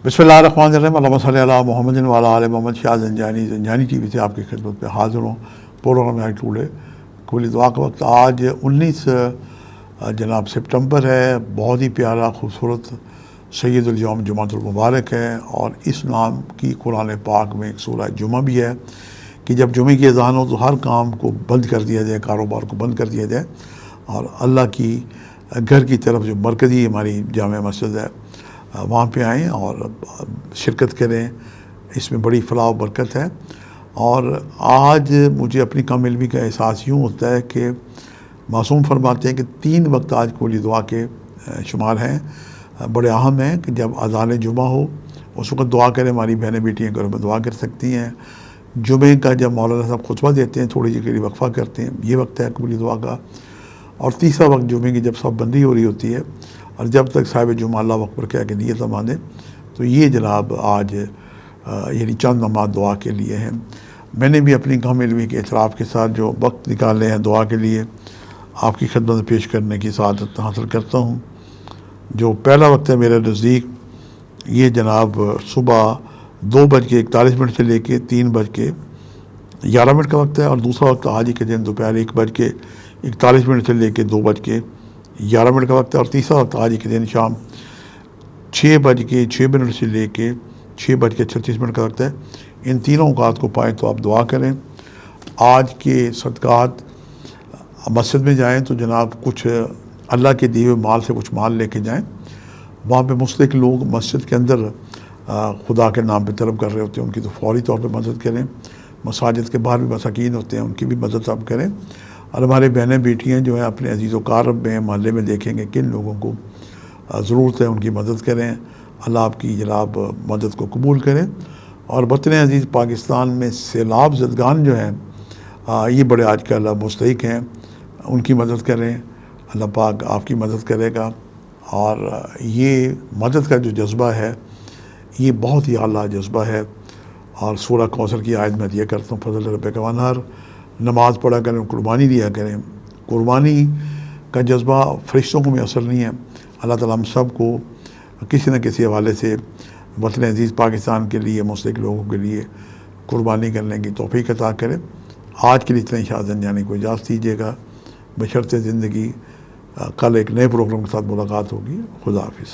بسم اللہ الرحمن الرحیم، اللہم صلی علی محمد و علی آل محمد۔ شاہ زنجانی ٹی وی سے آپ کی خدمت پہ حاضر ہوں۔ پروگرام ہے ٹوڈے قبولی دعا کا وقت۔ آج 19 جناب سپٹمبر ہے، بہت ہی پیارا خوبصورت سید الجوم جمعۃ المبارک ہے، اور اس نام کی قرآن پاک میں ایک سورہ جمعہ بھی ہے کہ جب جمعے کی اذان ہو تو ہر کام کو بند کر دیا جائے، کاروبار کو بند کر دیا جائے، اور اللہ کی گھر کی طرف جو مرکزی ہماری جامع مسجد ہے وہاں پہ آئیں اور شرکت کریں۔ اس میں بڑی فلاح و برکت ہے۔ اور آج مجھے اپنی کم علمی کا احساس یوں ہوتا ہے کہ معصوم فرماتے ہیں کہ 3 وقت آج قبولی دعا کے شمار ہیں، بڑے اہم ہیں کہ جب اذان جمعہ ہو اس وقت دعا کریں، ہماری بہنیں بیٹیاں گھروں میں دعا کر سکتی ہیں۔ جمعے کا جب مولانا صاحب خطبہ دیتے ہیں تھوڑی سی وقفہ کرتے ہیں، یہ وقت ہے قبولی دعا کا۔ اور تیسرا وقت جمعے کی جب صف بندی ہو رہی ہوتی ہے اور جب تک صاحب جمعہ اللہ اکبر کہہ کے نیت باندھیں، تو یہ جناب آج یعنی چند نماز دعا کے لیے ہیں۔ میں نے بھی اپنی کم علمی کے اعتراف کے ساتھ جو وقت نکالے ہیں دعا کے لیے آپ کی خدمت میں پیش کرنے کی سعادت حاصل کرتا ہوں۔ جو پہلا وقت ہے میرے نزدیک، یہ جناب صبح 2:41 سے لے کے 3:11 کا وقت ہے، اور دوسرا وقت آج ہی کے دن دوپہر 1:41 سے لے کے 2:11 کا وقت ہے، اور تیسرا وقت آج ہی کے دن شام 6:06 سے لے کے 6:36 کا وقت ہے۔ ان تینوں اوقات کو پائیں تو آپ دعا کریں۔ آج کے صدقات مسجد میں جائیں تو جناب کچھ اللہ کے دیے ہوئے مال سے کچھ مال لے کے جائیں۔ وہاں پہ مستحق لوگ مسجد کے اندر خدا کے نام پہ طلب کر رہے ہوتے ہیں، ان کی تو فوری طور پہ مدد کریں۔ مساجد کے باہر بھی مساکین ہوتے ہیں، ان کی بھی مدد آپ کریں۔ اور ہمارے بہنیں بیٹیاں جو ہیں اپنے عزیز و اقارب میں محلے میں دیکھیں گے کن لوگوں کو ضرورت ہے، ان کی مدد کریں۔ اللہ آپ کی جناب مدد کو قبول کرے۔ اور وطن عزیز پاکستان میں سیلاب زدگان جو ہیں یہ بڑے آج کل مستحق ہیں، ان کی مدد کریں، اللہ پاک آپ کی مدد کرے گا۔ اور یہ مدد کا جو جذبہ ہے یہ بہت ہی اعلیٰ جذبہ ہے۔ اور سورہ کوثر کی آیت میں یہ کرتا ہوں، فضل ربک وانحر، نماز پڑھا کریں، قربانی دیا کریں۔ قربانی کا جذبہ فرشتوں کو میسر نہیں ہے۔ اللہ تعالیٰ ہم سب کو کسی نہ کسی حوالے سے وطن عزیز پاکستان کے لیے، مستحق لوگوں کے لیے قربانی کرنے کی توفیق عطا کرے۔ آج کے لیے اتنا ہی۔ شاہ زنجانی کو اجازت دیجیے گا، بشرط زندگی۔ کل ایک نئے پروگرام کے ساتھ ملاقات ہوگی۔ خدا حافظ۔